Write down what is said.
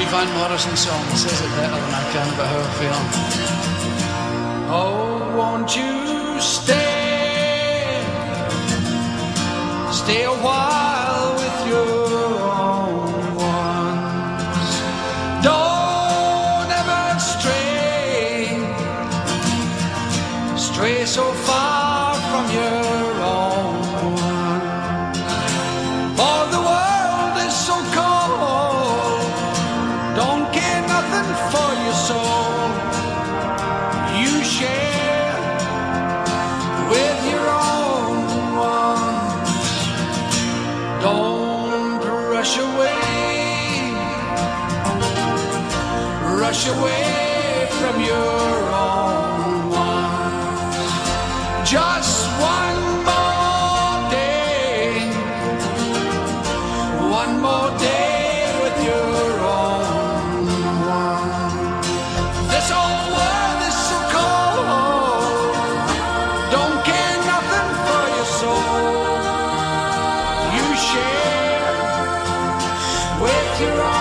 Van Morrison song says it better than I can about how I feel. Oh, won't you stay a while with your own ones. Don't ever stray so far from your own ones. For the world is so cold, don't care nothing for your soul. You share with your own ones. Don't rush away from your own ones. Just one more day with your own one. This old world is so cold, don't care nothing for your soul. You share with your own